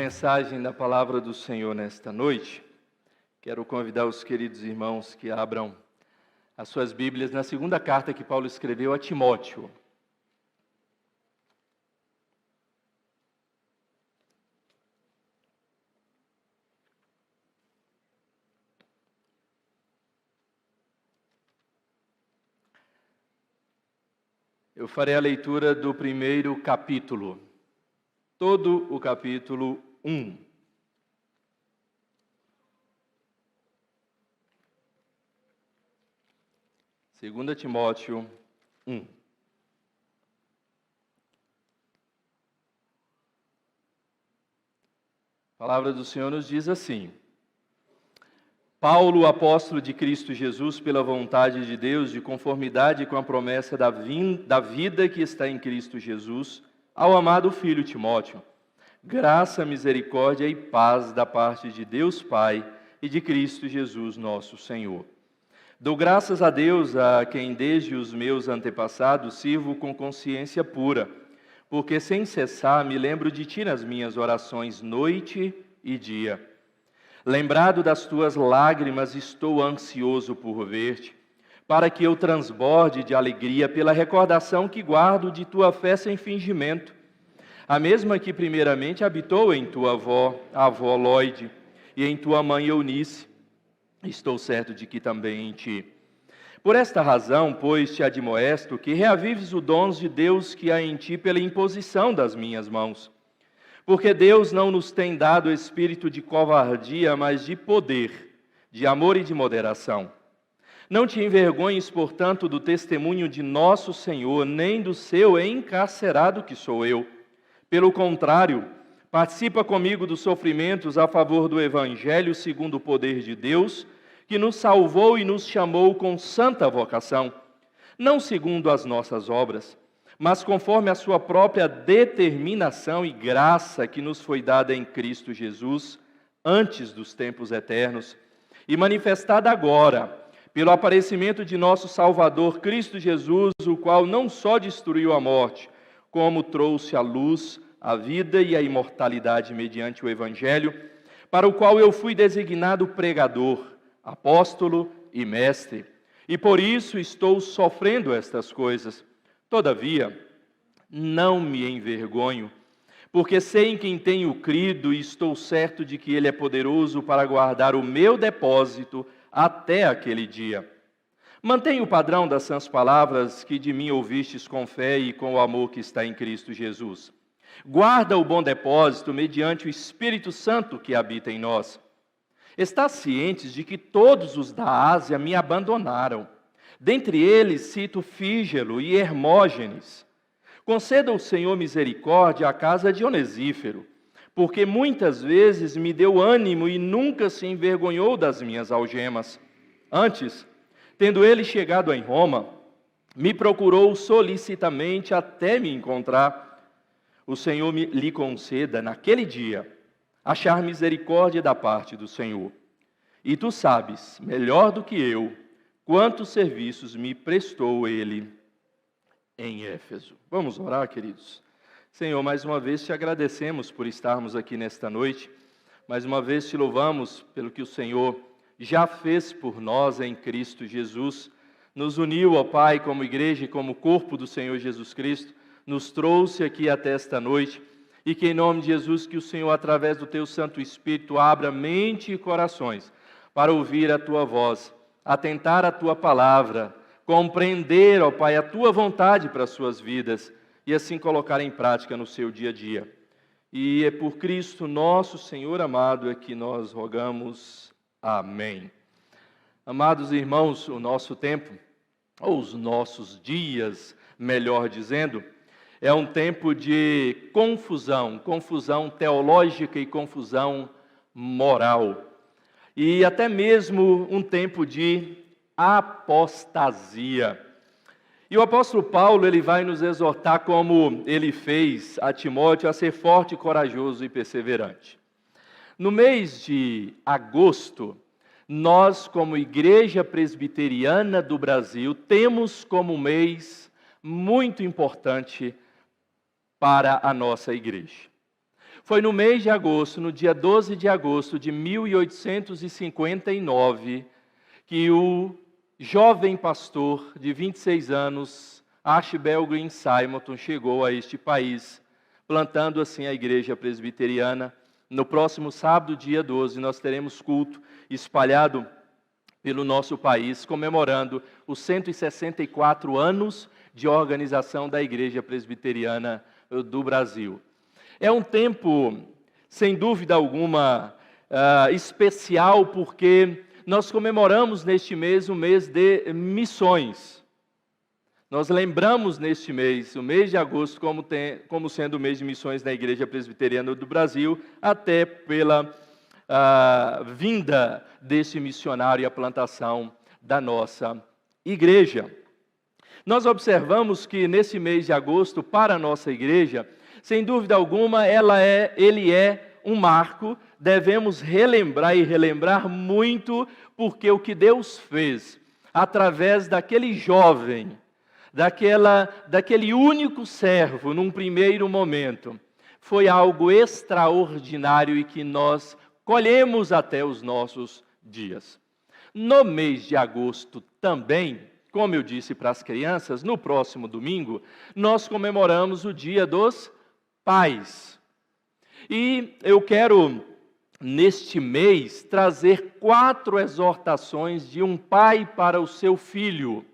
mensagem da palavra do Senhor nesta noite, quero convidar os queridos irmãos que abram as suas Bíblias na segunda carta que Paulo escreveu a Timóteo. Eu farei a leitura do primeiro capítulo, todo o capítulo 1. Segunda Timóteo 1. A palavra do Senhor nos diz assim: Paulo, apóstolo de Cristo Jesus, pela vontade de Deus, de conformidade com a promessa da vida que está em Cristo Jesus, ao amado filho Timóteo, graça, misericórdia e paz da parte de Deus Pai e de Cristo Jesus nosso Senhor. Dou graças a Deus, a quem desde os meus antepassados sirvo com consciência pura, porque sem cessar me lembro de ti nas minhas orações noite e dia. Lembrado das tuas lágrimas, estou ansioso por ver-te, para que eu transborde de alegria pela recordação que guardo de tua fé sem fingimento, a mesma que primeiramente habitou em tua avó, a avó Lóide, e em tua mãe Eunice. Estou certo de que também em ti. Por esta razão, pois, te admoesto que reavives o dons de Deus que há em ti pela imposição das minhas mãos. Porque Deus não nos tem dado espírito de covardia, mas de poder, de amor e de moderação. Não te envergonhes, portanto, do testemunho de nosso Senhor, nem do seu encarcerado que sou eu. Pelo contrário, participa comigo dos sofrimentos a favor do Evangelho segundo o poder de Deus, que nos salvou e nos chamou com santa vocação, não segundo as nossas obras, mas conforme a sua própria determinação e graça que nos foi dada em Cristo Jesus, antes dos tempos eternos, e manifestada agora, pelo aparecimento de nosso Salvador Cristo Jesus, o qual não só destruiu a morte, como trouxe à luz a vida e a imortalidade mediante o Evangelho, para o qual eu fui designado pregador, apóstolo e mestre, e por isso estou sofrendo estas coisas. Todavia, não me envergonho, porque sei em quem tenho crido e estou certo de que Ele é poderoso para guardar o meu depósito até aquele dia. Mantenha o padrão das sãs palavras que de mim ouvistes com fé e com o amor que está em Cristo Jesus. Guarda o bom depósito mediante o Espírito Santo que habita em nós. Estás cientes de que todos os da Ásia me abandonaram. Dentre eles cito Fígelo e Hermógenes. Conceda o Senhor misericórdia à casa de Onesífero, porque muitas vezes me deu ânimo e nunca se envergonhou das minhas algemas. Antes, tendo ele chegado em Roma, me procurou solicitamente até me encontrar. O Senhor lhe conceda, naquele dia, achar misericórdia da parte do Senhor. E tu sabes, melhor do que eu, quantos serviços me prestou ele em Éfeso. Vamos orar, queridos. Senhor, mais uma vez te agradecemos por estarmos aqui nesta noite. Mais uma vez te louvamos pelo que o Senhor já fez por nós em Cristo Jesus. Nos uniu, ó Pai, como igreja e como corpo do Senhor Jesus Cristo. Nos trouxe aqui até esta noite. E que em nome de Jesus, que o Senhor, através do teu Santo Espírito, abra mente e corações para ouvir a tua voz, atentar a tua palavra, compreender, ó Pai, a tua vontade para as suas vidas e assim colocar em prática no seu dia a dia. E é por Cristo nosso Senhor amado é que nós rogamos. Amém. Amados irmãos, o nosso tempo, ou os nossos dias, melhor dizendo, é um tempo de confusão teológica e confusão moral. E até mesmo um tempo de apostasia. E o apóstolo Paulo, ele vai nos exortar, como ele fez a Timóteo, a ser forte, corajoso e perseverante. No mês de agosto, nós, como Igreja Presbiteriana do Brasil, temos como mês muito importante para a nossa igreja. Foi no mês de agosto, no dia 12 de agosto de 1859, que o jovem pastor de 26 anos, Archibald Green Simonton, chegou a este país, plantando assim a igreja presbiteriana. No próximo sábado, dia 12, nós teremos culto espalhado pelo nosso país, comemorando os 164 anos de organização da Igreja Presbiteriana do Brasil. É um tempo, sem dúvida alguma, especial, porque nós comemoramos neste mês o mês de missões. Nós lembramos neste mês, o mês de agosto, como sendo o mês de missões da Igreja Presbiteriana do Brasil, até pela vinda deste missionário e a plantação da nossa igreja. Nós observamos que nesse mês de agosto, para a nossa igreja, sem dúvida alguma, ele é um marco. Devemos relembrar e relembrar muito, porque o que Deus fez através daquele jovem, daquele único servo, num primeiro momento, foi algo extraordinário e que nós colhemos até os nossos dias. No mês de agosto também, como eu disse para as crianças, no próximo domingo, nós comemoramos o Dia dos Pais. E eu quero, neste mês, trazer 4 exortações de um pai para o seu filho.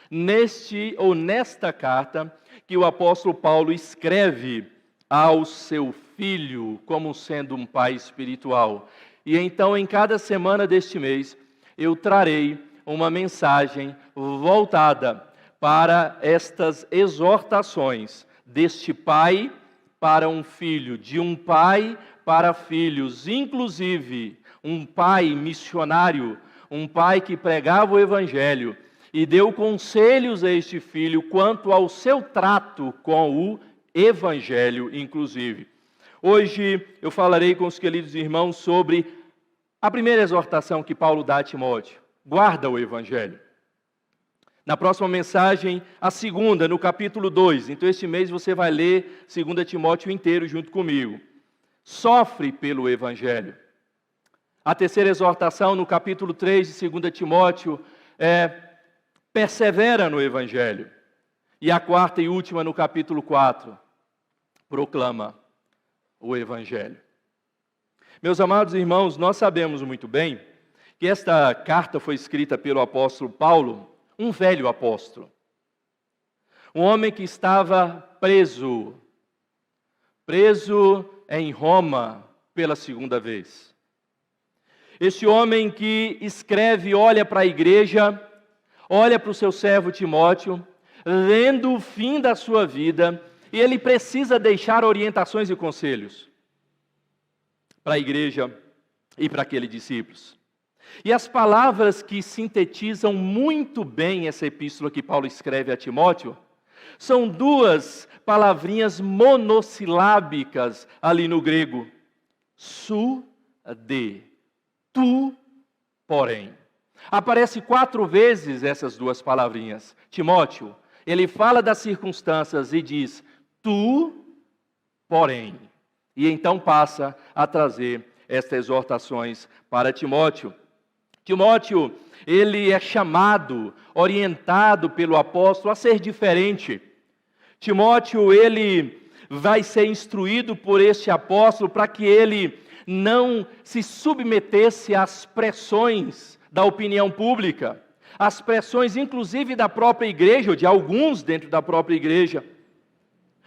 Nesta carta que o apóstolo Paulo escreve ao seu filho, como sendo um pai espiritual. E então, em cada semana deste mês, eu trarei uma mensagem voltada para estas exortações deste pai para um filho, de um pai para filhos, inclusive um pai missionário, um pai que pregava o evangelho e deu conselhos a este filho quanto ao seu trato com o evangelho, inclusive. Hoje eu falarei com os queridos irmãos sobre a primeira exortação que Paulo dá a Timóteo: guarda o evangelho. Na próxima mensagem, a segunda, no capítulo 2. Então este mês você vai ler 2 Timóteo inteiro junto comigo. Sofre pelo evangelho. A terceira exortação, no capítulo 3 de 2 Timóteo, persevera no evangelho. E a quarta e última, no capítulo 4, proclama o evangelho. Meus amados irmãos, nós sabemos muito bem que esta carta foi escrita pelo apóstolo Paulo, um velho apóstolo. Um homem que estava preso em Roma pela segunda vez. Este homem que escreve, olha para a igreja, olha para o seu servo Timóteo, vendo o fim da sua vida, e ele precisa deixar orientações e conselhos para a igreja e para aqueles discípulos. E as palavras que sintetizam muito bem essa epístola que Paulo escreve a Timóteo, são 2 palavrinhas monossilábicas ali no grego. Su, de, tu, porém. Aparece 4 vezes essas 2 palavrinhas. Timóteo, ele fala das circunstâncias e diz, tu, porém. E então passa a trazer estas exortações para Timóteo. Timóteo, ele é chamado, orientado pelo apóstolo a ser diferente. Timóteo, ele vai ser instruído por este apóstolo para que ele não se submetesse às pressões da opinião pública, às pressões inclusive da própria igreja, ou de alguns dentro da própria igreja,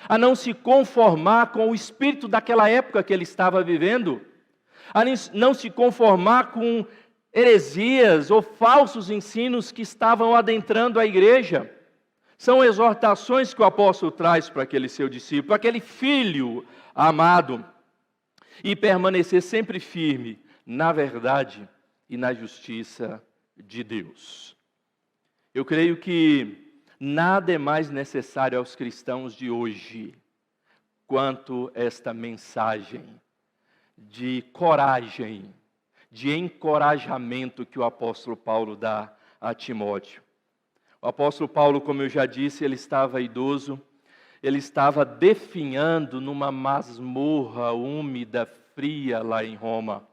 a não se conformar com o espírito daquela época que ele estava vivendo, a não se conformar com heresias ou falsos ensinos que estavam adentrando a igreja. São exortações que o apóstolo traz para aquele seu discípulo, aquele filho amado, e permanecer sempre firme na verdade e na justiça de Deus. Eu creio que nada é mais necessário aos cristãos de hoje quanto esta mensagem de coragem, de encorajamento que o apóstolo Paulo dá a Timóteo. O apóstolo Paulo, como eu já disse, ele estava idoso, ele estava definhando numa masmorra úmida, fria lá em Roma.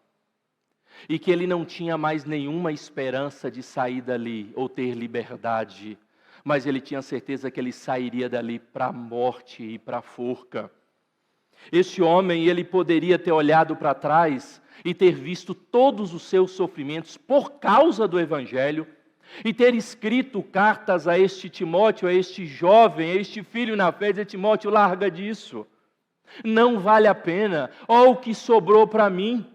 E que ele não tinha mais nenhuma esperança de sair dali ou ter liberdade. Mas ele tinha certeza que ele sairia dali para a morte e para a forca. Esse homem, ele poderia ter olhado para trás e ter visto todos os seus sofrimentos por causa do Evangelho, e ter escrito cartas a este Timóteo, a este jovem, a este filho na fé, dizer: Timóteo, larga disso, não vale a pena, ó o que sobrou para mim,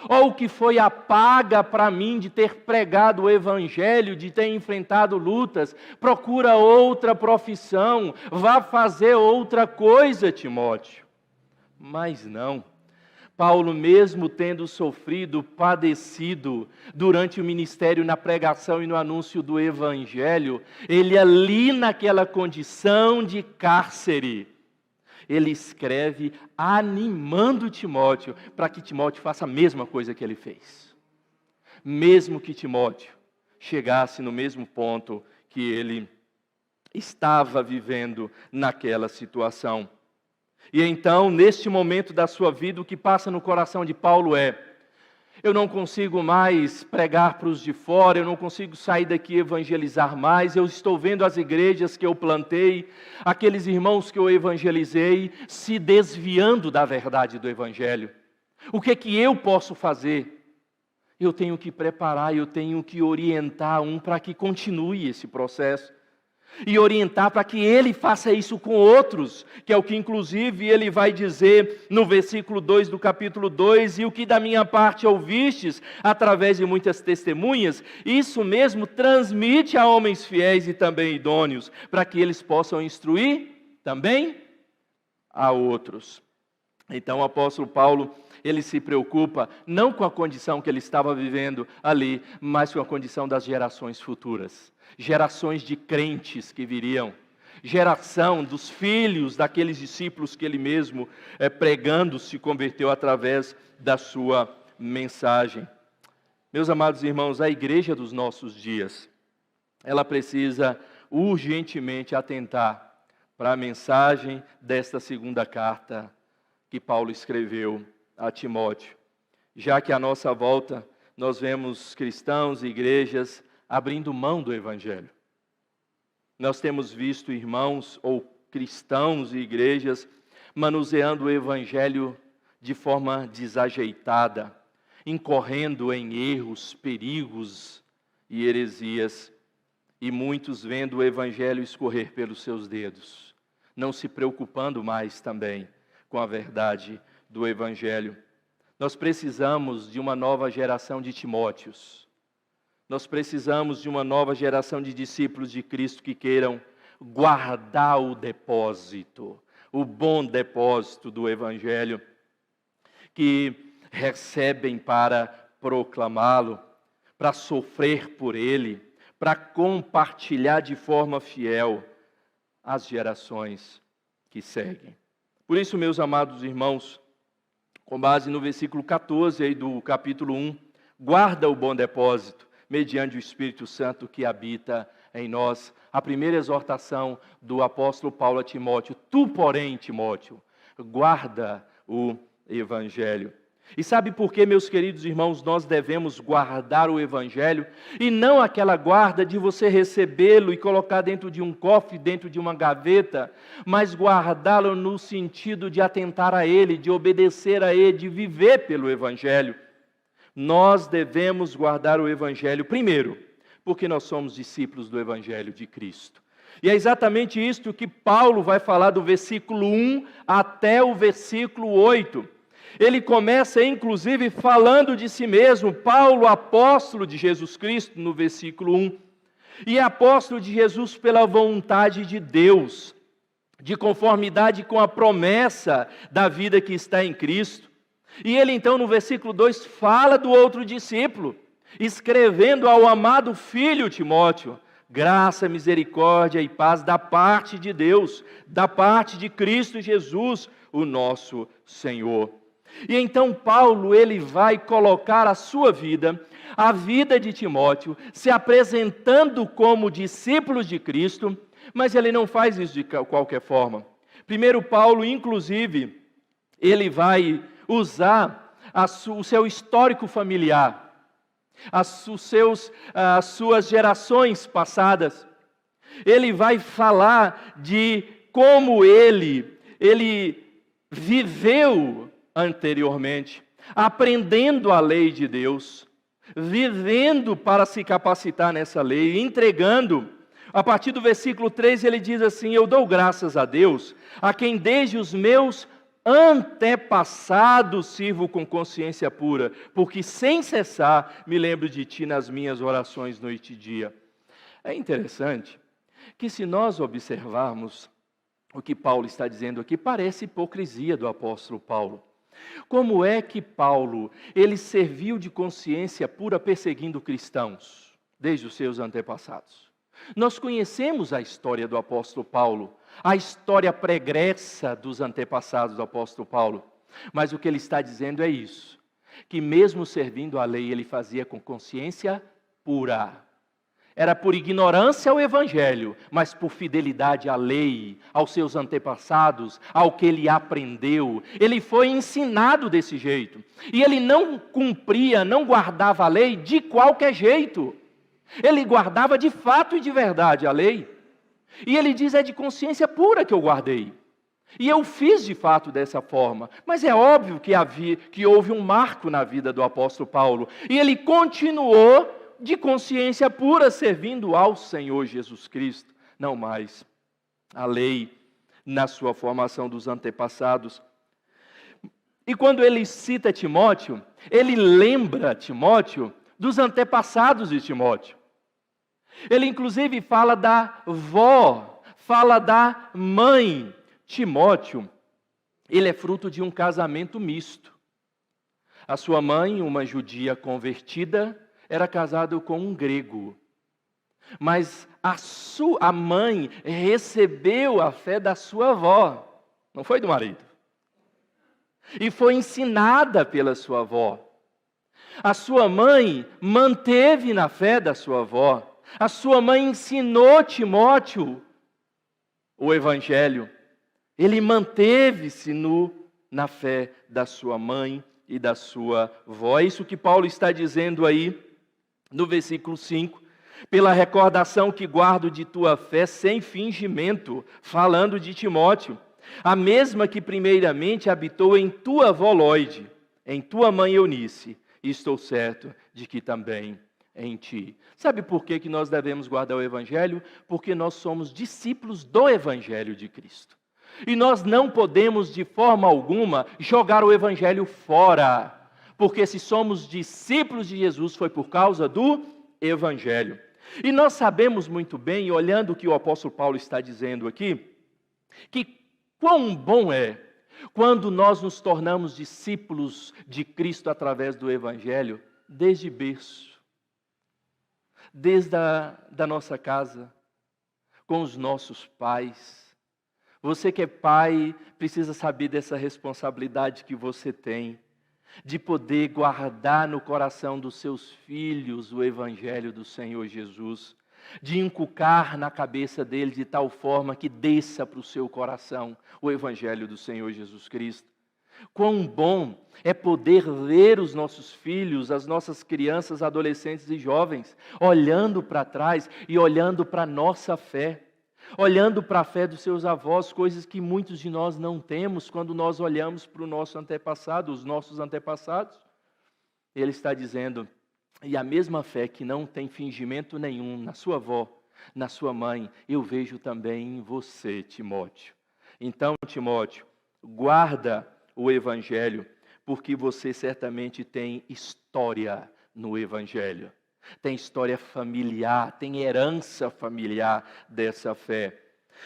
ó o que foi a paga para mim de ter pregado o Evangelho, de ter enfrentado lutas, procura outra profissão, vá fazer outra coisa, Timóteo. Mas não. Paulo, mesmo tendo sofrido, padecido durante o ministério, na pregação e no anúncio do Evangelho, ele ali naquela condição de cárcere, ele escreve animando Timóteo, para que Timóteo faça a mesma coisa que ele fez. Mesmo que Timóteo chegasse no mesmo ponto que ele estava vivendo naquela situação. E então, neste momento da sua vida, o que passa no coração de Paulo é: eu não consigo mais pregar para os de fora, eu não consigo sair daqui e evangelizar mais, eu estou vendo as igrejas que eu plantei, aqueles irmãos que eu evangelizei, se desviando da verdade do Evangelho. O que é que eu posso fazer? Eu tenho que preparar, eu tenho que orientar para que continue esse processo. E orientar para que ele faça isso com outros, que é o que inclusive ele vai dizer no versículo 2 do capítulo 2, e o que da minha parte ouvistes, através de muitas testemunhas, isso mesmo transmite a homens fiéis e também idôneos, para que eles possam instruir também a outros. Então o apóstolo Paulo, ele se preocupa não com a condição que ele estava vivendo ali, mas com a condição das gerações futuras. Gerações de crentes que viriam, geração dos filhos daqueles discípulos que ele mesmo, pregando, se converteu através da sua mensagem. Meus amados irmãos, a igreja dos nossos dias, ela precisa urgentemente atentar para a mensagem desta segunda carta que Paulo escreveu a Timóteo, já que à nossa volta nós vemos cristãos e igrejas abrindo mão do Evangelho. Nós temos visto irmãos ou cristãos e igrejas manuseando o Evangelho de forma desajeitada, incorrendo em erros, perigos e heresias, e muitos vendo o Evangelho escorrer pelos seus dedos, não se preocupando mais também com a verdade do Evangelho. Nós precisamos de uma nova geração de Timóteos. Nós precisamos de uma nova geração de discípulos de Cristo que queiram guardar o depósito, o bom depósito do Evangelho, que recebem para proclamá-lo, para sofrer por ele, para compartilhar de forma fiel as gerações que seguem. Por isso, meus amados irmãos, com base no versículo 14 aí do capítulo 1, guarda o bom depósito, mediante o Espírito Santo que habita em nós. A primeira exortação do apóstolo Paulo a Timóteo: tu, porém, Timóteo, guarda o Evangelho. E sabe por que, meus queridos irmãos, nós devemos guardar o Evangelho? E não aquela guarda de você recebê-lo e colocar dentro de um cofre, dentro de uma gaveta, mas guardá-lo no sentido de atentar a ele, de obedecer a ele, de viver pelo Evangelho. Nós devemos guardar o Evangelho, primeiro, porque nós somos discípulos do Evangelho de Cristo. E é exatamente isto que Paulo vai falar do versículo 1 até o versículo 8. Ele começa, inclusive, falando de si mesmo, Paulo, apóstolo de Jesus Cristo, no versículo 1. E apóstolo de Jesus pela vontade de Deus, de conformidade com a promessa da vida que está em Cristo. E ele então no versículo 2 fala do outro discípulo, escrevendo ao amado filho Timóteo: graça, misericórdia e paz da parte de Deus, da parte de Cristo Jesus, o nosso Senhor. E então Paulo, ele vai colocar a sua vida, a vida de Timóteo, se apresentando como discípulos de Cristo, Mas ele não faz isso de qualquer forma. Primeiro Paulo, inclusive, ele vai usar o seu histórico familiar, as suas gerações passadas. Ele vai falar de como ele viveu anteriormente, aprendendo a lei de Deus, vivendo para se capacitar nessa lei, entregando. A partir do versículo 3 ele diz assim: eu dou graças a Deus, a quem desde os meus antepassados sirvo com consciência pura, porque sem cessar me lembro de ti nas minhas orações noite e dia. É interessante que, se nós observarmos o que Paulo está dizendo aqui, parece hipocrisia do apóstolo Paulo. Como é que Paulo, ele serviu de consciência pura perseguindo cristãos, desde os seus antepassados? Nós conhecemos a história do apóstolo Paulo, a história pregressa dos antepassados do apóstolo Paulo. Mas o que ele está dizendo é isso, que mesmo servindo a lei, ele fazia com consciência pura. Era por ignorância ao evangelho, mas por fidelidade à lei, aos seus antepassados, ao que ele aprendeu. Ele foi ensinado desse jeito. E ele não cumpria, não guardava a lei de qualquer jeito. Ele guardava de fato e de verdade a lei. E ele diz: é de consciência pura que eu guardei. E eu fiz de fato dessa forma. Mas é óbvio que houve um marco na vida do apóstolo Paulo. E ele continuou de consciência pura, servindo ao Senhor Jesus Cristo, não mais a lei na sua formação dos antepassados. E quando ele cita Timóteo, ele lembra Timóteo dos antepassados de Timóteo. Ele inclusive fala da vó, fala da mãe. Timóteo, ele é fruto de um casamento misto. A sua mãe, uma judia convertida, era casado com um grego, mas a mãe recebeu a fé da sua avó, não foi do marido, e foi ensinada pela sua avó. A sua mãe manteve na fé da sua avó, a sua mãe ensinou Timóteo o evangelho, ele manteve-se na fé da sua mãe e da sua avó. É isso que Paulo está dizendo aí, no versículo 5, pela recordação que guardo de tua fé sem fingimento, falando de Timóteo, a mesma que primeiramente habitou em tua avó Lóide, em tua mãe Eunice, e estou certo de que também em ti. Sabe por que nós devemos guardar o evangelho? Porque nós somos discípulos do evangelho de Cristo. E nós não podemos de forma alguma jogar o evangelho fora. Porque se somos discípulos de Jesus, foi por causa do evangelho. E nós sabemos muito bem, olhando o que o apóstolo Paulo está dizendo aqui, que quão bom é quando nós nos tornamos discípulos de Cristo através do evangelho, desde berço, desde da nossa casa, com os nossos pais. Você que é pai, precisa saber dessa responsabilidade que você tem, de poder guardar no coração dos seus filhos o evangelho do Senhor Jesus, de inculcar na cabeça dele de tal forma que desça para o seu coração o evangelho do Senhor Jesus Cristo. Quão bom é poder ver os nossos filhos, as nossas crianças, adolescentes e jovens, olhando para trás e olhando para a nossa fé, olhando para a fé dos seus avós, coisas que muitos de nós não temos quando nós olhamos para o nosso antepassado, os nossos antepassados. Ele está dizendo: e a mesma fé que não tem fingimento nenhum na sua avó, na sua mãe, eu vejo também em você, Timóteo. Então, Timóteo, guarda o evangelho, porque você certamente tem história no evangelho. Tem história familiar, tem herança familiar dessa fé.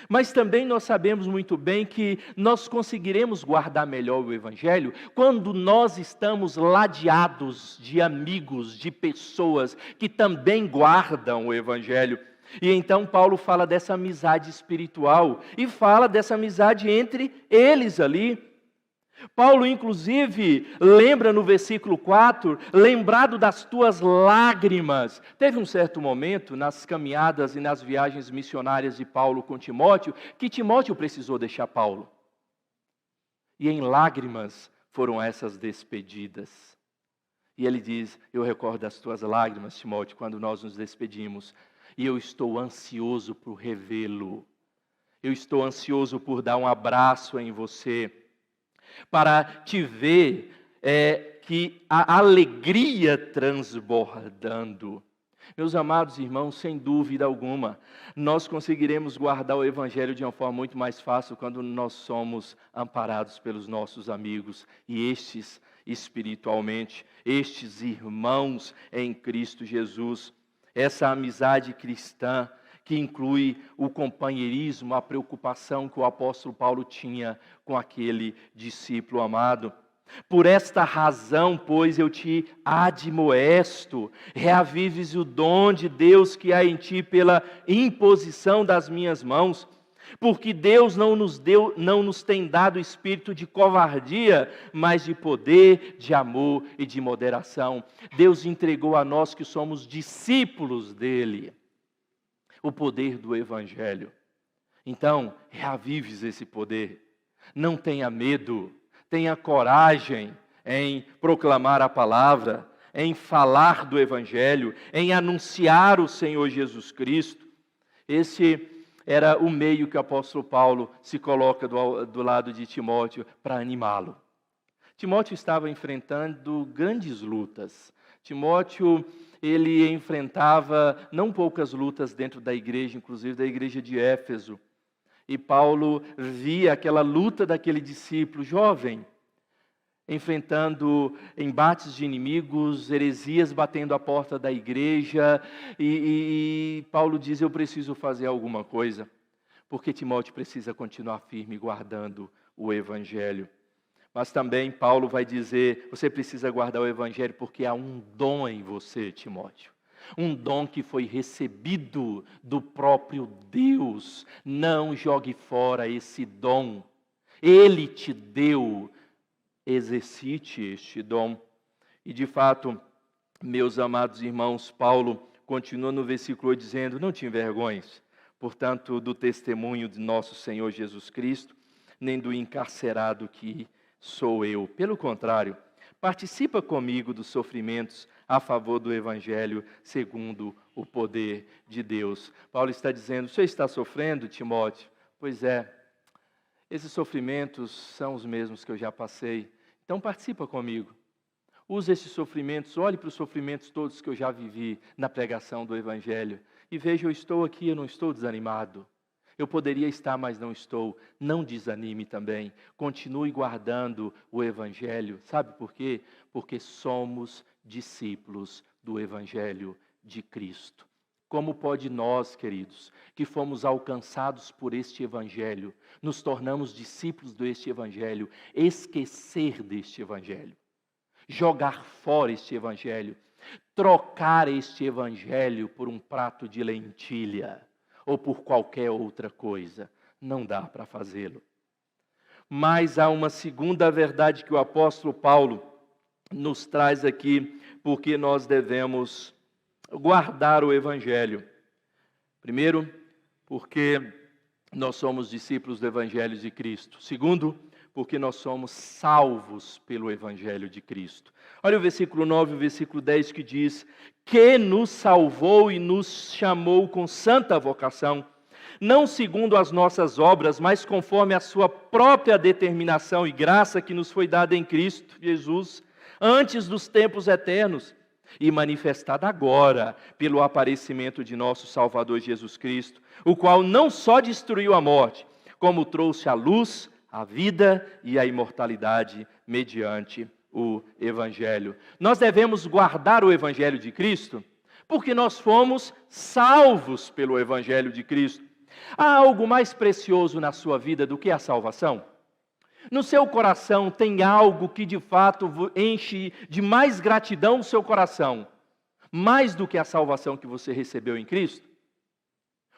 Mas também nós sabemos muito bem que nós conseguiremos guardar melhor o evangelho quando nós estamos ladeados de amigos, de pessoas que também guardam o evangelho. E então Paulo fala dessa amizade espiritual e fala dessa amizade entre eles ali. Paulo, inclusive, lembra no versículo 4, lembrado das tuas lágrimas. Teve um certo momento, nas caminhadas e nas viagens missionárias de Paulo com Timóteo, que Timóteo precisou deixar Paulo. E em lágrimas foram essas despedidas. E ele diz, eu recordo das tuas lágrimas, Timóteo, quando nós nos despedimos. E eu estou ansioso por revê-lo. Eu estou ansioso por dar um abraço em você, para te ver que a alegria transbordando. Meus amados irmãos, sem dúvida alguma, nós conseguiremos guardar o Evangelho de uma forma muito mais fácil quando nós somos amparados pelos nossos amigos, e estes espiritualmente, estes irmãos em Cristo Jesus. Essa amizade cristã, que inclui o companheirismo, a preocupação que o apóstolo Paulo tinha com aquele discípulo amado. Por esta razão, pois, eu te admoesto, reavives o dom de Deus que há em ti pela imposição das minhas mãos, porque Deus não nos tem dado espírito de covardia, mas de poder, de amor e de moderação. Deus entregou a nós que somos discípulos dele o poder do Evangelho. Então, reavives esse poder. Não tenha medo, tenha coragem em proclamar a palavra, em falar do Evangelho, em anunciar o Senhor Jesus Cristo. Esse era o meio que o apóstolo Paulo se coloca do lado de Timóteo para animá-lo. Timóteo estava enfrentando grandes lutas. Timóteo, ele enfrentava não poucas lutas dentro da igreja, inclusive da igreja de Éfeso. E Paulo via aquela luta daquele discípulo jovem, enfrentando embates de inimigos, heresias batendo a porta da igreja. E Paulo diz, eu preciso fazer alguma coisa, porque Timóteo precisa continuar firme guardando o Evangelho. Mas também Paulo vai dizer, você precisa guardar o Evangelho porque há um dom em você, Timóteo. Um dom que foi recebido do próprio Deus. Não jogue fora esse dom. Ele te deu. Exercite este dom. E de fato, meus amados irmãos, Paulo continua no versículo 8 dizendo, não te envergonhes, portanto, do testemunho de nosso Senhor Jesus Cristo, nem do encarcerado que sou eu. Pelo contrário, participa comigo dos sofrimentos a favor do Evangelho, segundo o poder de Deus. Paulo está dizendo, você está sofrendo, Timóteo? Pois é, esses sofrimentos são os mesmos que eu já passei. Então participa comigo. Use esses sofrimentos, olhe para os sofrimentos todos que eu já vivi na pregação do Evangelho. E veja, eu estou aqui, eu não estou desanimado. Eu poderia estar, mas não estou. Não desanime também. Continue guardando o Evangelho. Sabe por quê? Porque somos discípulos do Evangelho de Cristo. Como pode nós, queridos, que fomos alcançados por este Evangelho, nos tornamos discípulos deste Evangelho, esquecer deste Evangelho, jogar fora este Evangelho, trocar este Evangelho por um prato de lentilha ou por qualquer outra coisa? Não dá para fazê-lo. Mas há uma segunda verdade que o apóstolo Paulo nos traz aqui, porque nós devemos guardar o Evangelho. Primeiro, porque nós somos discípulos do Evangelho de Cristo. Segundo, porque nós somos salvos pelo Evangelho de Cristo. Olha o versículo 9 e o versículo 10 que diz, que nos salvou e nos chamou com santa vocação, não segundo as nossas obras, mas conforme a sua própria determinação e graça que nos foi dada em Cristo Jesus, antes dos tempos eternos, e manifestada agora pelo aparecimento de nosso Salvador Jesus Cristo, o qual não só destruiu a morte, como trouxe à luz a vida e a imortalidade mediante o Evangelho. Nós devemos guardar o Evangelho de Cristo, porque nós fomos salvos pelo Evangelho de Cristo. Há algo mais precioso na sua vida do que a salvação? No seu coração tem algo que de fato enche de mais gratidão o seu coração, mais do que a salvação que você recebeu em Cristo?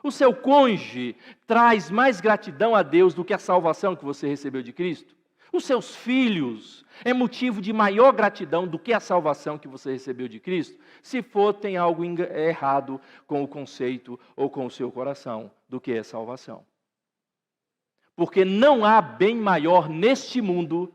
O seu cônjuge traz mais gratidão a Deus do que a salvação que você recebeu de Cristo? Os seus filhos é motivo de maior gratidão do que a salvação que você recebeu de Cristo? Se for, tem algo errado com o conceito ou com o seu coração do que é salvação. Porque não há bem maior neste mundo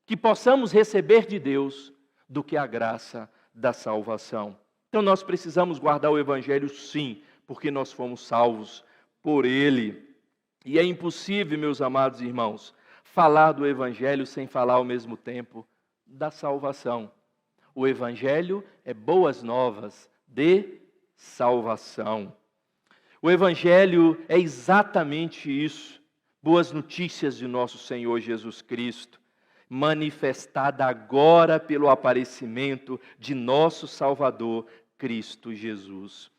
que possamos receber de Deus do que a graça da salvação. Então nós precisamos guardar o Evangelho, sim, porque nós fomos salvos por Ele. E é impossível, meus amados irmãos, falar do Evangelho sem falar ao mesmo tempo da salvação. O Evangelho é boas novas de salvação. O Evangelho é exatamente isso, boas notícias de nosso Senhor Jesus Cristo, manifestada agora pelo aparecimento de nosso Salvador, Cristo Jesus.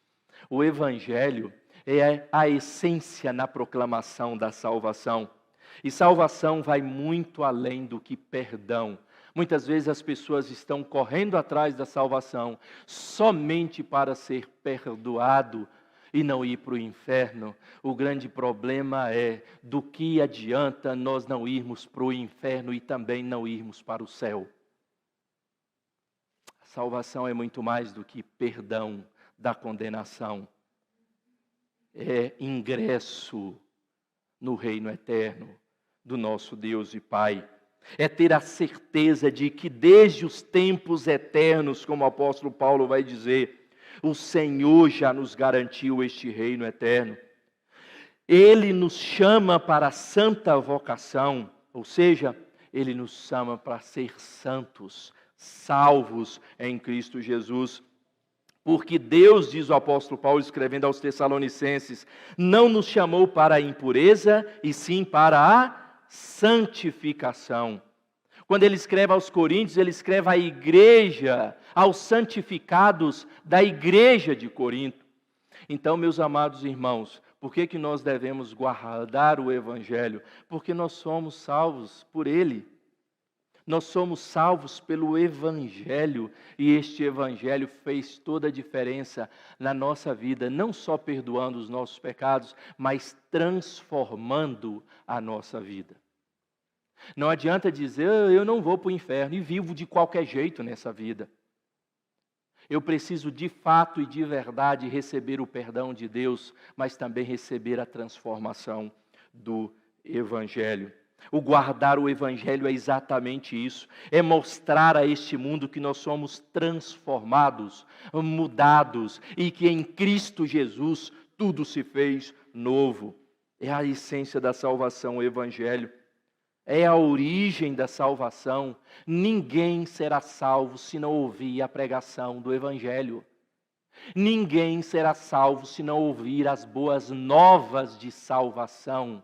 O Evangelho é a essência na proclamação da salvação. E salvação vai muito além do que perdão. Muitas vezes as pessoas estão correndo atrás da salvação somente para ser perdoado e não ir para o inferno. O grande problema é do que adianta nós não irmos para o inferno e também não irmos para o céu. A salvação é muito mais do que perdão da condenação. É ingresso no reino eterno do nosso Deus e Pai. É ter a certeza de que desde os tempos eternos, como o apóstolo Paulo vai dizer, o Senhor já nos garantiu este reino eterno. Ele nos chama para a santa vocação, ou seja, Ele nos chama para ser santos, salvos em Cristo Jesus. Porque Deus, diz o apóstolo Paulo escrevendo aos Tessalonicenses, não nos chamou para a impureza, e sim para a santificação. Quando ele escreve aos Coríntios, ele escreve à igreja, aos santificados da igreja de Corinto. Então, meus amados irmãos, por que nós devemos guardar o Evangelho? Porque nós somos salvos por Ele. Nós somos salvos pelo Evangelho, e este Evangelho fez toda a diferença na nossa vida, não só perdoando os nossos pecados, mas transformando a nossa vida. Não adianta dizer, eu não vou para o inferno e vivo de qualquer jeito nessa vida. Eu preciso de fato e de verdade receber o perdão de Deus, mas também receber a transformação do Evangelho. O guardar o Evangelho é exatamente isso, é mostrar a este mundo que nós somos transformados, mudados, e que em Cristo Jesus tudo se fez novo. É a essência da salvação, o Evangelho. É a origem da salvação. Ninguém será salvo se não ouvir a pregação do Evangelho. Ninguém será salvo se não ouvir as boas novas de salvação.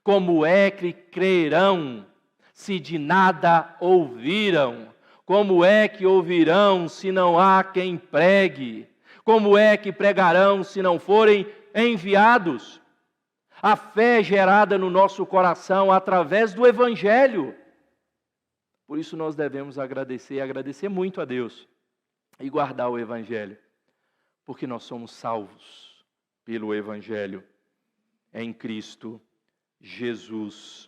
Como é que crerão se de nada ouviram? Como é que ouvirão se não há quem pregue? Como é que pregarão se não forem enviados? A fé é gerada no nosso coração através do Evangelho. Por isso nós devemos agradecer muito a Deus e guardar o Evangelho, porque nós somos salvos pelo Evangelho em Cristo Jesus.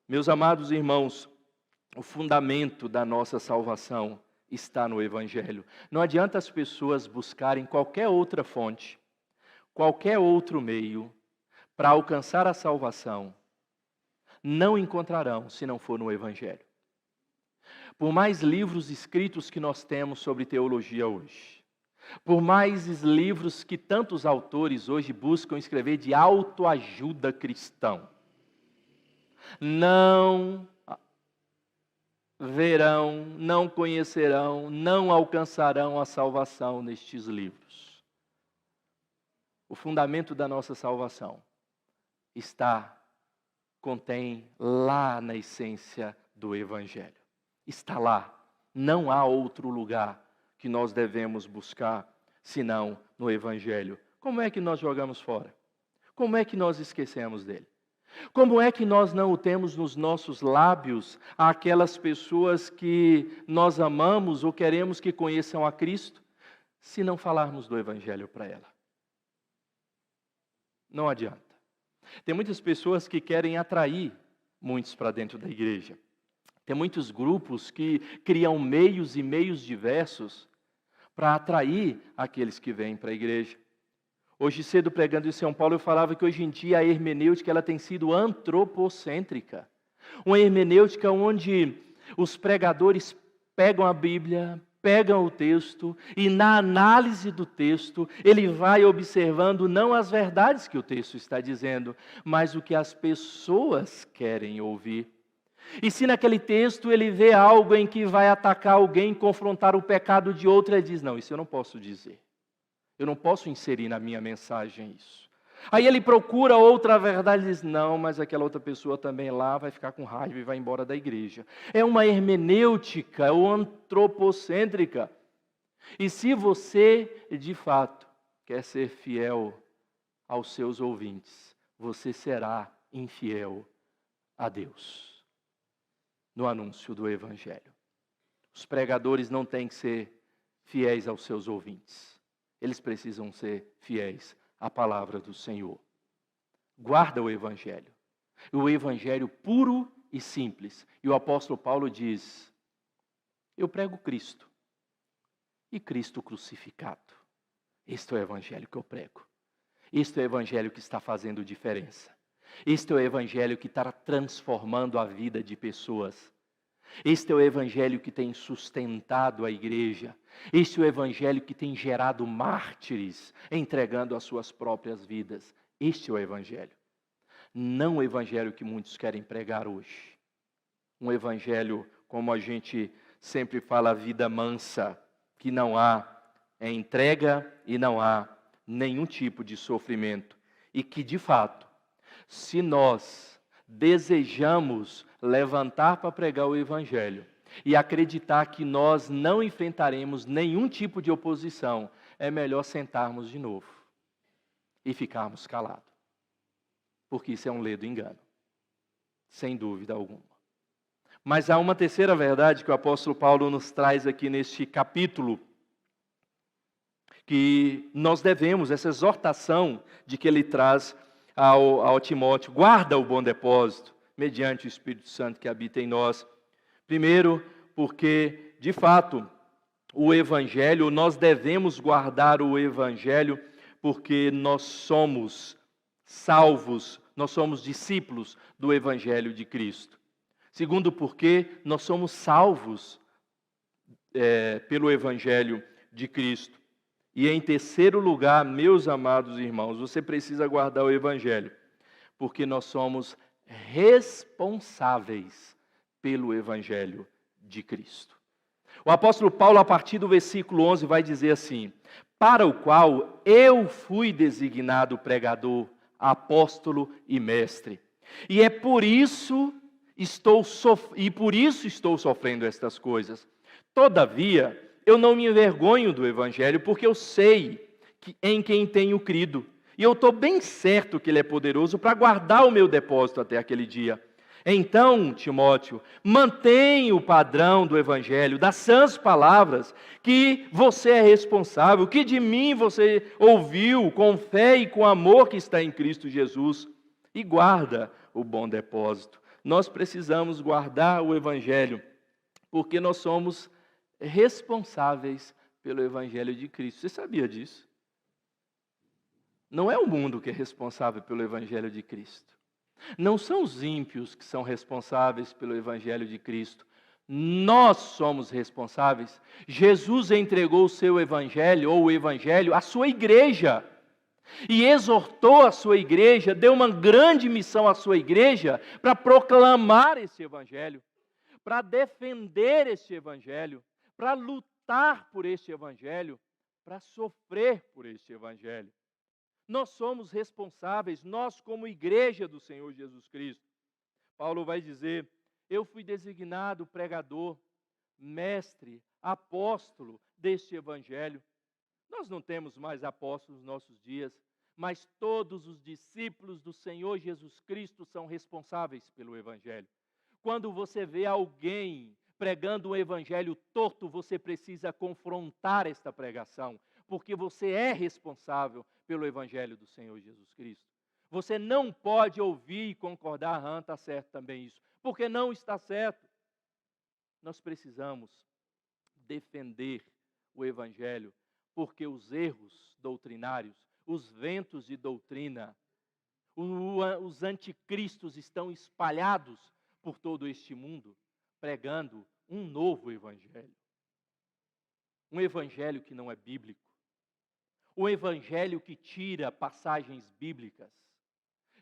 Meus amados irmãos, o fundamento da nossa salvação está no Evangelho. Não adianta as pessoas buscarem qualquer outra fonte, qualquer outro meio, para alcançar a salvação, não encontrarão se não for no Evangelho. Por mais livros escritos que nós temos sobre teologia hoje, por mais livros que tantos autores hoje buscam escrever de autoajuda cristã, não verão, não conhecerão, não alcançarão a salvação nestes livros. O fundamento da nossa salvação contém lá na essência do Evangelho. Está lá. Não há outro lugar que nós devemos buscar senão no Evangelho. Como é que nós jogamos fora? Como é que nós esquecemos dele? Como é que nós não o temos nos nossos lábios aquelas pessoas que nós amamos ou queremos que conheçam a Cristo, se não falarmos do Evangelho para ela? Não adianta. Tem muitas pessoas que querem atrair muitos para dentro da igreja. Tem muitos grupos que criam meios e meios diversos para atrair aqueles que vêm para a igreja. Hoje cedo, pregando em São Paulo, eu falava que hoje em dia a hermenêutica ela tem sido antropocêntrica. Uma hermenêutica onde os pregadores pegam a Bíblia, pegam o texto e na análise do texto ele vai observando não as verdades que o texto está dizendo, mas o que as pessoas querem ouvir. E se naquele texto ele vê algo em que vai atacar alguém, confrontar o pecado de outro, ele diz, não, isso eu não posso dizer. Eu não posso inserir na minha mensagem isso. Aí ele procura outra verdade e diz, não, mas aquela outra pessoa também lá vai ficar com raiva e vai embora da igreja. É uma hermenêutica ou antropocêntrica. E se você, de fato, quer ser fiel aos seus ouvintes, você será infiel a Deus no anúncio do Evangelho. Os pregadores não têm que ser fiéis aos seus ouvintes. Eles precisam ser fiéis à palavra do Senhor. Guarda o Evangelho. O Evangelho puro e simples. E o apóstolo Paulo diz, eu prego Cristo. E Cristo crucificado. Este é o Evangelho que eu prego. Este é o Evangelho que está fazendo diferença. Este é o Evangelho que está transformando a vida de pessoas. Este é o Evangelho que tem sustentado a igreja. Este é o Evangelho que tem gerado mártires, entregando as suas próprias vidas. Este é o Evangelho. Não o Evangelho que muitos querem pregar hoje. Um Evangelho, como a gente sempre fala, vida mansa, que não há entrega e não há nenhum tipo de sofrimento. E que, de fato, se nós desejamos levantar para pregar o Evangelho e acreditar que nós não enfrentaremos nenhum tipo de oposição, é melhor sentarmos de novo e ficarmos calados. Porque isso é um ledo engano, sem dúvida alguma. Mas há uma terceira verdade que o apóstolo Paulo nos traz aqui neste capítulo, que nós devemos, essa exortação de que ele traz ao Timóteo, guarda o bom depósito, mediante o Espírito Santo que habita em nós. Primeiro, porque, de fato, o Evangelho, nós devemos guardar o Evangelho, porque nós somos salvos, nós somos discípulos do Evangelho de Cristo. Segundo, porque nós somos salvos pelo Evangelho de Cristo. E em terceiro lugar, meus amados irmãos, você precisa guardar o Evangelho, porque nós somos responsáveis pelo Evangelho de Cristo. O apóstolo Paulo, a partir do versículo 11, vai dizer assim, para o qual eu fui designado pregador, apóstolo e mestre. E por isso estou sofrendo estas coisas. Todavia, eu não me envergonho do Evangelho, porque eu sei em quem tenho crido. E eu estou bem certo que Ele é poderoso para guardar o meu depósito até aquele dia. Então, Timóteo, mantenha o padrão do Evangelho, das sãs palavras, que você é responsável, que de mim você ouviu com fé e com amor que está em Cristo Jesus, e guarda o bom depósito. Nós precisamos guardar o Evangelho, porque nós somos responsáveis pelo Evangelho de Cristo. Você sabia disso? Não é o mundo que é responsável pelo Evangelho de Cristo. Não são os ímpios que são responsáveis pelo Evangelho de Cristo. Nós somos responsáveis. Jesus entregou o seu Evangelho, ou o Evangelho, à sua igreja. E exortou a sua igreja, deu uma grande missão à sua igreja para proclamar esse Evangelho, para defender esse Evangelho, para lutar por este Evangelho, para sofrer por este Evangelho. Nós somos responsáveis, nós como igreja do Senhor Jesus Cristo. Paulo vai dizer, eu fui designado pregador, mestre, apóstolo deste Evangelho. Nós não temos mais apóstolos nos nossos dias, mas todos os discípulos do Senhor Jesus Cristo são responsáveis pelo Evangelho. Quando você vê alguém pregando um evangelho torto, você precisa confrontar esta pregação, porque você é responsável pelo Evangelho do Senhor Jesus Cristo. Você não pode ouvir e concordar, está certo também isso, porque não está certo. Nós precisamos defender o Evangelho, porque os erros doutrinários, os ventos de doutrina, os anticristos estão espalhados por todo este mundo, pregando um novo Evangelho. Um Evangelho que não é bíblico. Um Evangelho que tira passagens bíblicas,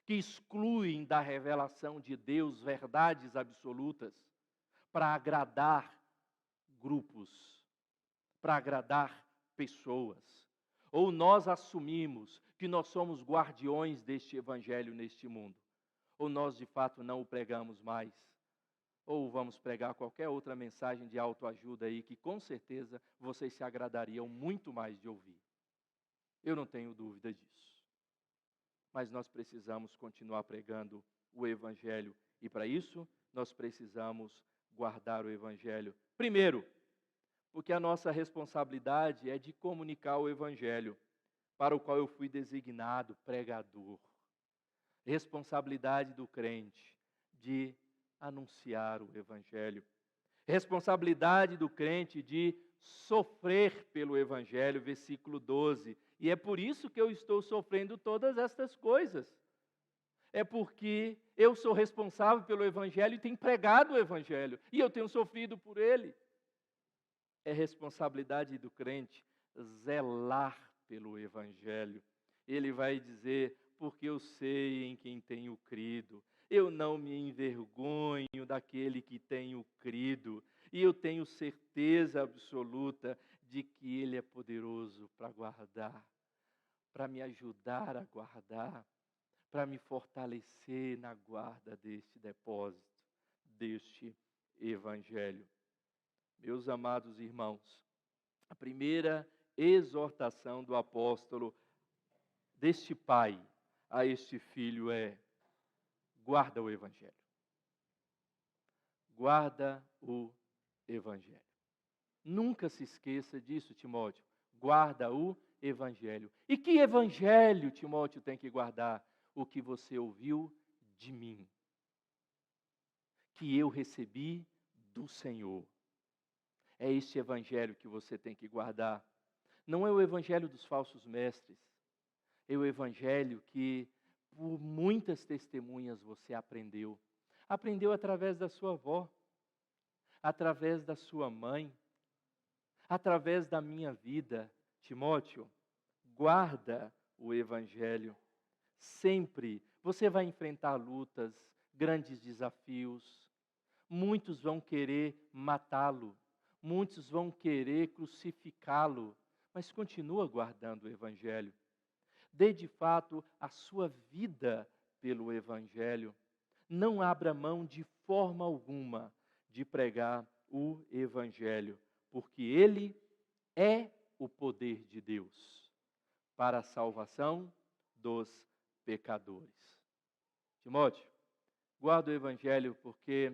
que excluem da revelação de Deus verdades absolutas para agradar grupos, para agradar pessoas. Ou nós assumimos que nós somos guardiões deste Evangelho neste mundo, ou nós de fato não o pregamos mais, ou vamos pregar qualquer outra mensagem de autoajuda aí que com certeza vocês se agradariam muito mais de ouvir. Eu não tenho dúvida disso. Mas nós precisamos continuar pregando o Evangelho. E para isso, nós precisamos guardar o Evangelho. Primeiro, porque a nossa responsabilidade é de comunicar o Evangelho, para o qual eu fui designado pregador. Responsabilidade do crente de anunciar o Evangelho. Responsabilidade do crente de sofrer pelo Evangelho, versículo 12. E é por isso que eu estou sofrendo todas estas coisas. É porque eu sou responsável pelo Evangelho e tenho pregado o Evangelho. E eu tenho sofrido por ele. É responsabilidade do crente zelar pelo Evangelho. Ele vai dizer, porque eu sei em quem tenho crido. Eu não me envergonho daquele que tenho crido. E eu tenho certeza absoluta de que Ele é poderoso para guardar, para me ajudar a guardar, para me fortalecer na guarda deste depósito, deste Evangelho. Meus amados irmãos, a primeira exortação do apóstolo, deste pai a este filho é: guarda o Evangelho. Guarda o Evangelho. Nunca se esqueça disso, Timóteo. Guarda o Evangelho. E que Evangelho, Timóteo, tem que guardar? O que você ouviu de mim, que eu recebi do Senhor. É este Evangelho que você tem que guardar. Não é o Evangelho dos falsos mestres. É o Evangelho que, por muitas testemunhas, você aprendeu. Aprendeu através da sua avó, através da sua mãe, através da minha vida. Timóteo, guarda o Evangelho. Sempre você vai enfrentar lutas, grandes desafios. Muitos vão querer matá-lo, muitos vão querer crucificá-lo, mas continua guardando o Evangelho. Dê de fato a sua vida pelo Evangelho. Não abra mão de forma alguma de pregar o Evangelho, porque ele é o poder de Deus para a salvação dos pecadores. Timóteo, guarda o Evangelho porque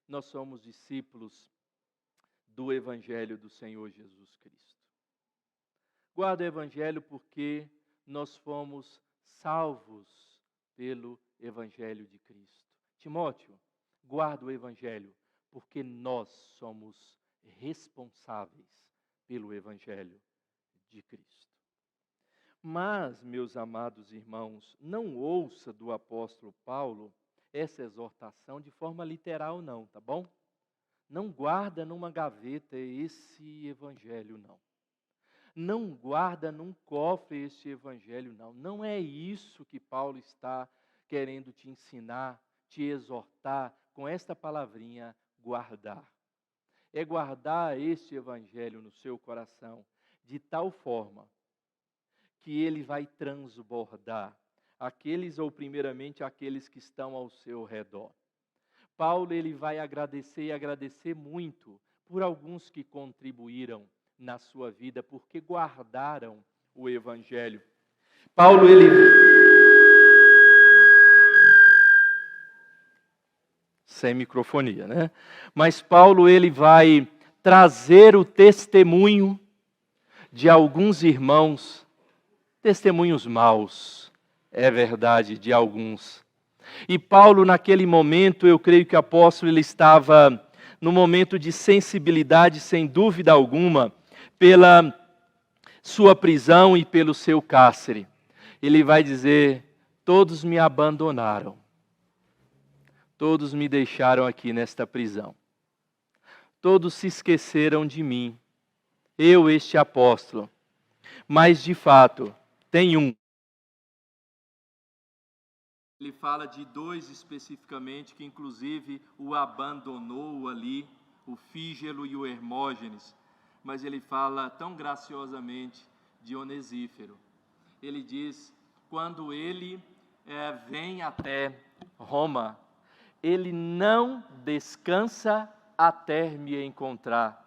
nós somos discípulos do Evangelho do Senhor Jesus Cristo. Guarda o Evangelho porque nós fomos salvos pelo Evangelho de Cristo. Timóteo, guarda o Evangelho porque nós somos responsáveis pelo Evangelho de Cristo. Mas, meus amados irmãos, não ouça do apóstolo Paulo essa exortação de forma literal não, tá bom? Não guarda numa gaveta esse Evangelho não. Não guarda num cofre esse Evangelho não. Não é isso que Paulo está querendo te ensinar, te exortar com esta palavrinha, guardar. É guardar este Evangelho no seu coração de tal forma que ele vai transbordar aqueles, ou primeiramente aqueles que estão ao seu redor. Paulo ele vai agradecer e agradecer muito por alguns que contribuíram na sua vida, porque guardaram o Evangelho. Paulo ele... Sem microfonia, né? Mas Paulo ele vai trazer o testemunho de alguns irmãos, testemunhos maus, é verdade de alguns. E Paulo, naquele momento, eu creio que o apóstolo ele estava no momento de sensibilidade, sem dúvida alguma, pela sua prisão e pelo seu cárcere. Ele vai dizer: todos me abandonaram, todos me deixaram aqui nesta prisão, todos se esqueceram de mim, eu, este apóstolo. Mas de fato, tem um. Ele fala de dois especificamente, que inclusive o abandonou ali, o Fígelo e o Hermógenes. Mas ele fala tão graciosamente de Onesífero. Ele diz, quando ele vem até Roma, ele não descansa até me encontrar.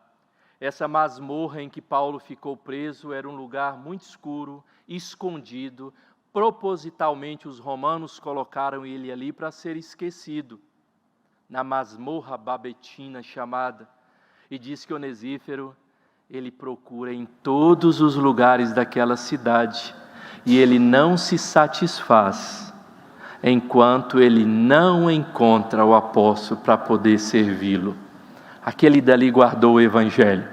Essa masmorra em que Paulo ficou preso era um lugar muito escuro, escondido. Propositalmente os romanos colocaram ele ali para ser esquecido, na masmorra babetina chamada. E diz que Onesífero, ele procura em todos os lugares daquela cidade, e ele não se satisfaz enquanto ele não encontra o apóstolo para poder servi-lo. Aquele dali guardou o evangelho,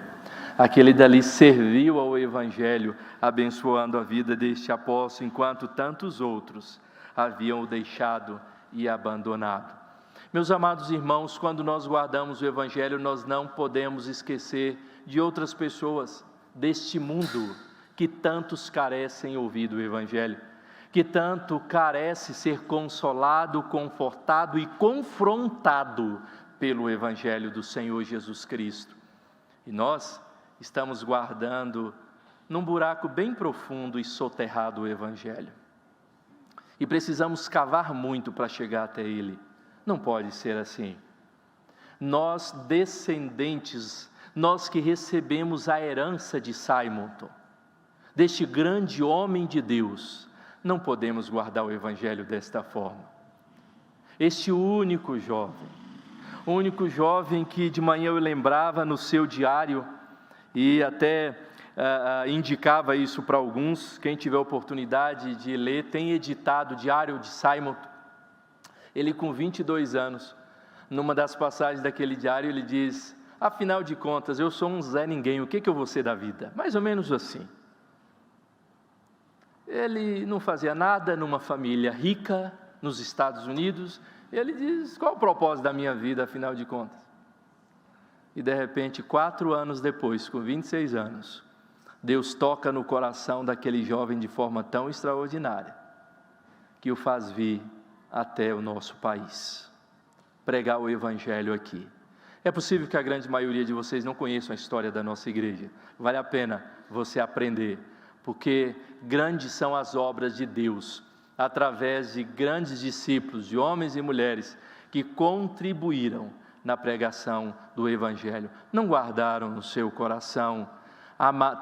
aquele dali serviu ao evangelho, abençoando a vida deste apóstolo, enquanto tantos outros haviam o deixado e abandonado. Meus amados irmãos, quando nós guardamos o evangelho, nós não podemos esquecer de outras pessoas deste mundo que tantos carecem ouvir do evangelho, que tanto carece ser consolado, confortado e confrontado pelo evangelho do Senhor Jesus Cristo. E nós estamos guardando num buraco bem profundo e soterrado o evangelho. E precisamos cavar muito para chegar até ele. Não pode ser assim. Nós descendentes, nós que recebemos a herança de Simonton, deste grande homem de Deus, não podemos guardar o evangelho desta forma. Este único jovem que de manhã eu lembrava no seu diário, e até indicava isso para alguns, quem tiver oportunidade de ler, tem editado o Diário de Simonton. Ele com 22 anos, numa das passagens daquele diário, ele diz: afinal de contas, eu sou um Zé Ninguém, o que eu vou ser da vida? Mais ou menos assim. Ele não fazia nada numa família rica, nos Estados Unidos. Ele diz: qual o propósito da minha vida, afinal de contas? E de repente, 4 anos depois, com 26 anos, Deus toca no coração daquele jovem de forma tão extraordinária, que o faz vir até o nosso país, pregar o evangelho aqui. É possível que a grande maioria de vocês não conheçam a história da nossa igreja. Vale a pena você aprender, porque grandes são as obras de Deus, através de grandes discípulos, de homens e mulheres, que contribuíram na pregação do evangelho. Não guardaram no seu coração,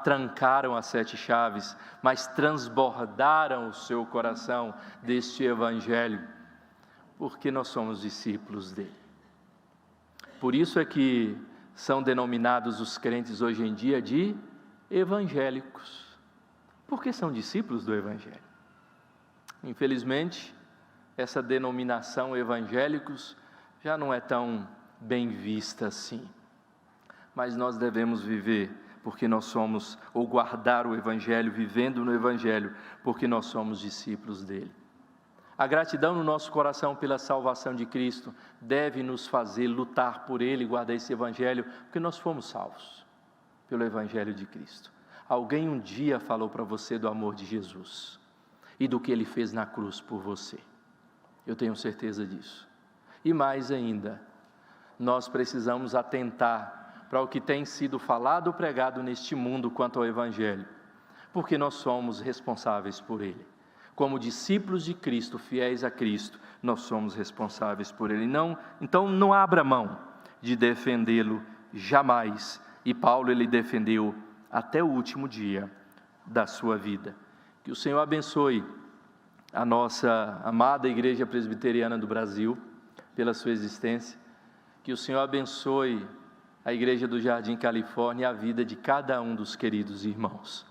trancaram as 7 chaves, mas transbordaram o seu coração deste evangelho, porque nós somos discípulos dele. Por isso é que são denominados os crentes hoje em dia de evangélicos, porque são discípulos do evangelho. Infelizmente, essa denominação evangélicos já não é tão bem vista assim, mas nós devemos viver porque nós somos, ou guardar o evangelho, vivendo no evangelho, porque nós somos discípulos dele. A gratidão no nosso coração pela salvação de Cristo deve nos fazer lutar por ele, guardar esse evangelho, porque nós fomos salvos pelo evangelho de Cristo. Alguém um dia falou para você do amor de Jesus e do que ele fez na cruz por você. Eu tenho certeza disso. E mais ainda, nós precisamos atentar para o que tem sido falado ou pregado neste mundo quanto ao evangelho, porque nós somos responsáveis por ele. Como discípulos de Cristo, fiéis a Cristo, nós somos responsáveis por ele. Então não abra mão de defendê-lo jamais. E Paulo, ele defendeu até o último dia da sua vida. Que o Senhor abençoe a nossa amada Igreja Presbiteriana do Brasil, pela sua existência. Que o Senhor abençoe a Igreja do Jardim Califórnia e a vida de cada um dos queridos irmãos.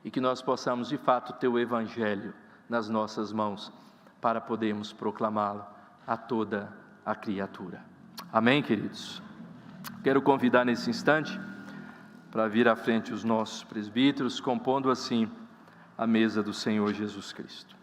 E que nós possamos, de fato, ter o Evangelho nas nossas mãos, para podermos proclamá-lo a toda a criatura. Amém, queridos? Quero convidar nesse instante para vir à frente os nossos presbíteros, compondo assim a mesa do Senhor Jesus Cristo.